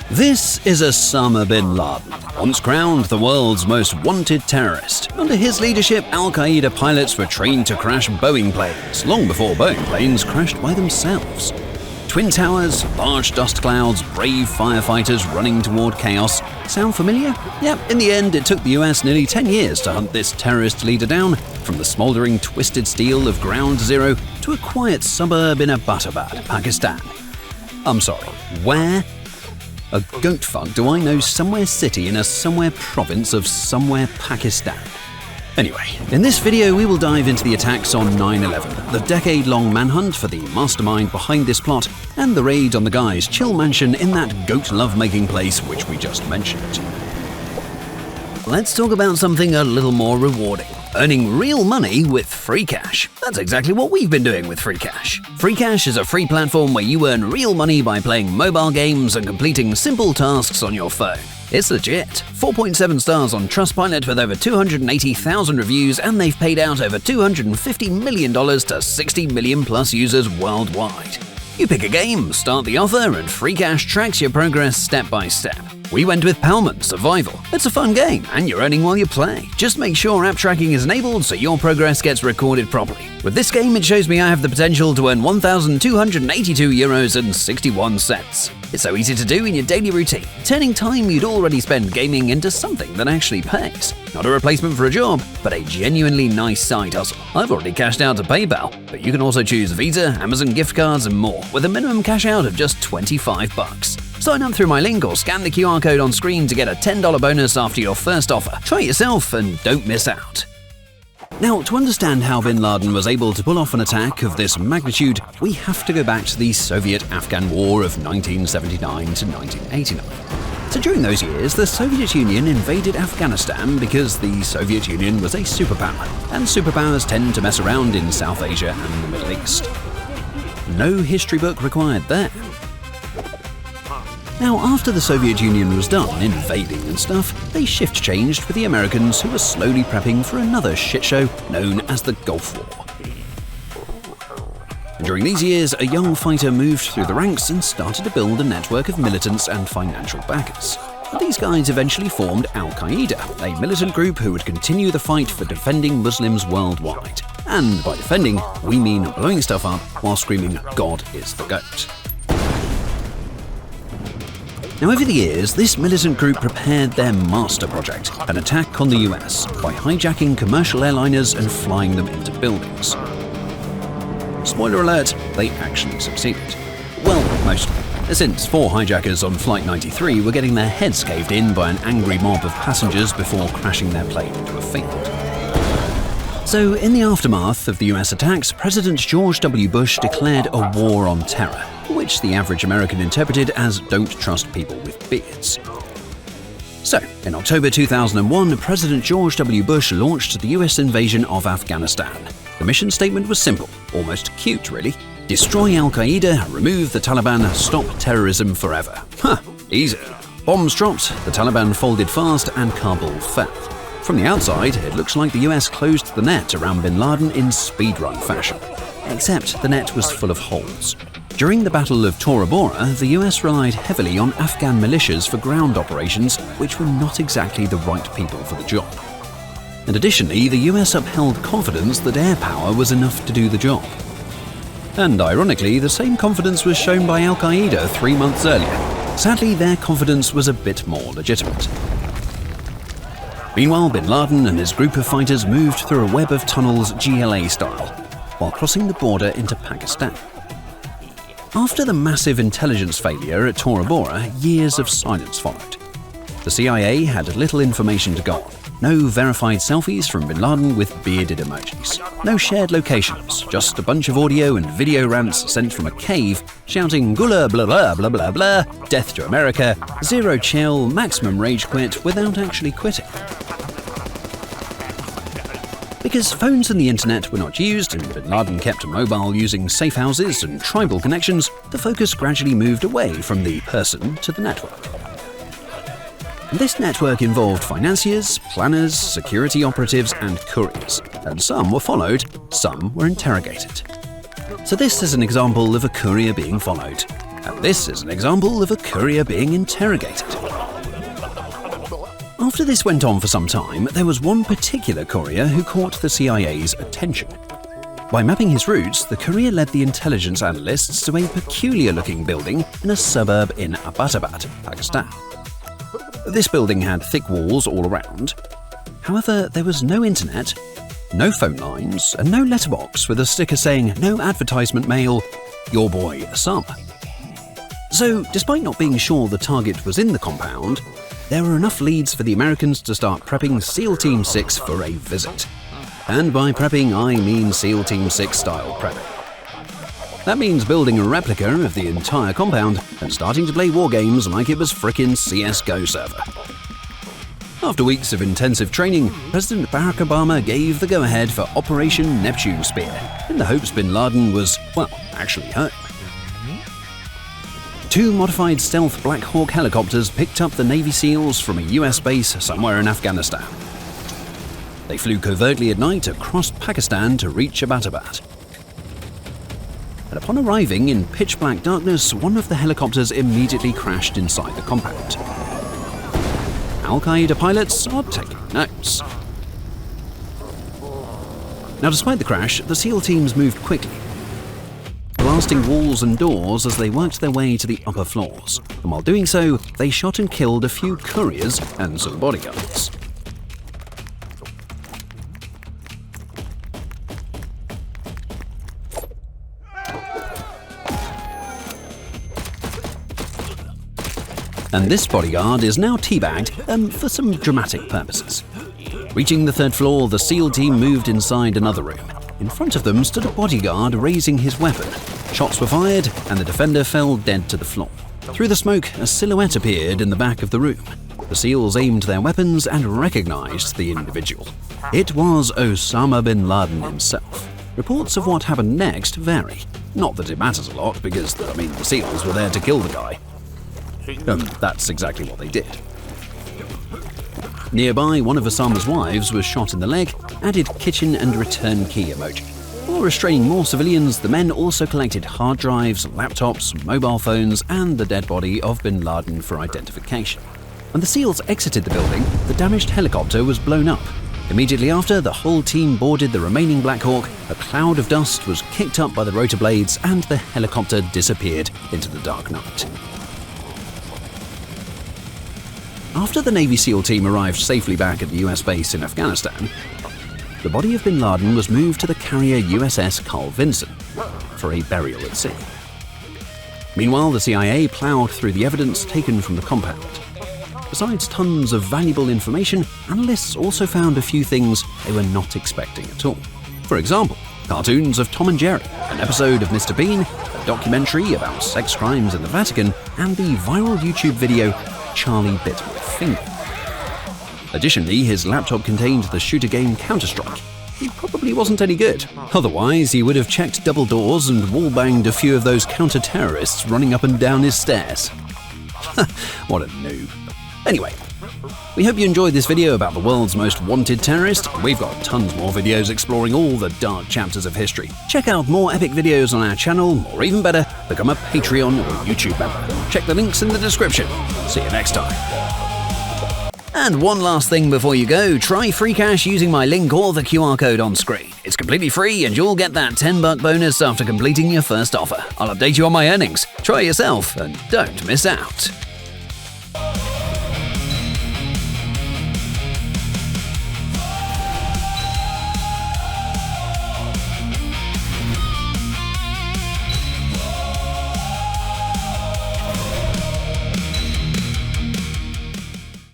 This is Osama bin Laden, once crowned the world's most wanted terrorist. Under his leadership, al-Qaeda pilots were trained to crash Boeing planes, long before Boeing planes crashed by themselves. Twin towers, large dust clouds, brave firefighters running toward chaos. Sound familiar? Yep, in the end, it took the US nearly 10 years to hunt this terrorist leader down, from the smoldering twisted steel of Ground Zero to a quiet suburb in Abbottabad, Pakistan. I'm sorry, where? A goat fuck do I know somewhere city in a somewhere province of somewhere Pakistan. Anyway, in this video we will dive into the attacks on 9/11, the decade-long manhunt for the mastermind behind this plot, and the raid on the guy's chill mansion in that goat love-making place which we just mentioned. Let's talk about something a little more rewarding. Earning real money with FreeCash. That's exactly what we've been doing with FreeCash. FreeCash is a free platform where you earn real money by playing mobile games and completing simple tasks on your phone. It's legit. 4.7 stars on Trustpilot with over 280,000 reviews, and they've paid out over $250 million to 60 million plus users worldwide. You pick a game, start the offer, and FreeCash tracks your progress step by step. We went with Palman Survival. It's a fun game, and you're earning while you play. Just make sure app tracking is enabled so your progress gets recorded properly. With this game, it shows me I have the potential to earn €1,282.61. It's so easy to do in your daily routine, turning time you'd already spend gaming into something that actually pays. Not a replacement for a job, but a genuinely nice side hustle. I've already cashed out to PayPal, but you can also choose Visa, Amazon gift cards, and more, with a minimum cash out of just $25. Sign up through my link or scan the QR code on screen to get a $10 bonus after your first offer. Try it yourself and don't miss out. Now, to understand how bin Laden was able to pull off an attack of this magnitude, we have to go back to the Soviet-Afghan War of 1979 to 1989. So during those years, the Soviet Union invaded Afghanistan because the Soviet Union was a superpower, and superpowers tend to mess around in South Asia and the Middle East. No history book required there. Now, after the Soviet Union was done invading and stuff, they shift changed with the Americans, who were slowly prepping for another shitshow known as the Gulf War. And during these years, a young fighter moved through the ranks and started to build a network of militants and financial backers. And these guys eventually formed al-Qaeda, a militant group who would continue the fight for defending Muslims worldwide. And by defending, we mean blowing stuff up while screaming, "God is the GOAT." Now, over the years, this militant group prepared their master project, an attack on the US, by hijacking commercial airliners and flying them into buildings. Spoiler alert, they actually succeeded. Well, mostly, since 4 hijackers on Flight 93 were getting their heads caved in by an angry mob of passengers before crashing their plane into a field. So, in the aftermath of the US attacks, President George W. Bush declared a war on terror, which the average American interpreted as "don't trust people with beards." So, in October 2001, President George W. Bush launched the US invasion of Afghanistan. The mission statement was simple, almost cute really. Destroy al-Qaeda, remove the Taliban, stop terrorism forever. Easy. Bombs dropped, the Taliban folded fast, and Kabul fell. From the outside, it looks like the US closed the net around bin Laden in speedrun fashion. Except the net was full of holes. During the Battle of Tora, Bora, the US relied heavily on Afghan militias for ground operations, which were not exactly the right people for the job. And additionally, the US upheld confidence that air power was enough to do the job. And ironically, the same confidence was shown by al-Qaeda 3 months earlier. Sadly, their confidence was a bit more legitimate. Meanwhile, bin Laden and his group of fighters moved through a web of tunnels GLA style, while crossing the border into Pakistan. After the massive intelligence failure at Tora Bora, years of silence followed. The CIA had little information to go on. No verified selfies from bin Laden with bearded emojis. No shared locations, just a bunch of audio and video rants sent from a cave shouting "Gula blah blah blah blah blah, death to America, zero chill, maximum rage quit" without actually quitting. Because phones and the internet were not used and bin Laden kept mobile using safe houses and tribal connections, the focus gradually moved away from the person to the network. This network involved financiers, planners, security operatives, and couriers, and some were followed, some were interrogated. So this is an example of a courier being followed. And this is an example of a courier being interrogated. After this went on for some time, there was one particular courier who caught the CIA's attention. By mapping his routes, the courier led the intelligence analysts to a peculiar-looking building in a suburb in Abbottabad, Pakistan. This building had thick walls all around. However, there was no internet, no phone lines, and no letterbox with a sticker saying "No advertisement mail, your boy Osama." So, despite not being sure the target was in the compound, there were enough leads for the Americans to start prepping SEAL Team 6 for a visit. And by prepping, I mean SEAL Team 6 style prepping. That means building a replica of the entire compound and starting to play war games like it was frickin' CSGO server. After weeks of intensive training, President Barack Obama gave the go-ahead for Operation Neptune Spear, in the hopes bin Laden was, well, actually home. 2 modified stealth Black Hawk helicopters picked up the Navy SEALs from a US base somewhere in Afghanistan. They flew covertly at night across Pakistan to reach Abbottabad. And upon arriving in pitch-black darkness, one of the helicopters immediately crashed inside the compound. Al-Qaeda pilots are taking notes. Now, despite the crash, the SEAL teams moved quickly, blasting walls and doors as they worked their way to the upper floors. And while doing so, they shot and killed a few couriers and some bodyguards. And this bodyguard is now teabagged for some dramatic purposes. Reaching the 3rd floor, the SEAL team moved inside another room. In front of them stood a bodyguard raising his weapon. Shots were fired, and the defender fell dead to the floor. Through the smoke, a silhouette appeared in the back of the room. The SEALs aimed their weapons and recognized the individual. It was Osama bin Laden himself. Reports of what happened next vary. Not that it matters a lot, because, the SEALs were there to kill the guy. That's exactly what they did. Nearby, one of Osama's wives was shot in the leg, added kitchen and return key emoji. While restraining more civilians, the men also collected hard drives, laptops, mobile phones, and the dead body of bin Laden for identification. When the SEALs exited the building, the damaged helicopter was blown up. Immediately after, the whole team boarded the remaining Black Hawk, a cloud of dust was kicked up by the rotor blades, and the helicopter disappeared into the dark night. After the Navy SEAL team arrived safely back at the US base in Afghanistan, the body of bin Laden was moved to the carrier USS Carl Vinson for a burial at sea. Meanwhile, the CIA plowed through the evidence taken from the compound. Besides tons of valuable information, analysts also found a few things they were not expecting at all. For example, cartoons of Tom and Jerry, an episode of Mr. Bean, a documentary about sex crimes in the Vatican, and the viral YouTube video Charlie Bit My Finger. Additionally, his laptop contained the shooter game Counter-Strike. He probably wasn't any good. Otherwise, he would have checked double doors and wall-banged a few of those counter-terrorists running up and down his stairs. What a noob. Anyway, we hope you enjoyed this video about the world's most wanted terrorist. We've got tons more videos exploring all the dark chapters of history. Check out more epic videos on our channel, or even better, become a Patreon or YouTube member. Check the links in the description. See you next time. And one last thing before you go, try FreeCash using my link or the QR code on screen. It's completely free and you'll get that $10 bonus after completing your first offer. I'll update you on my earnings. Try yourself and don't miss out.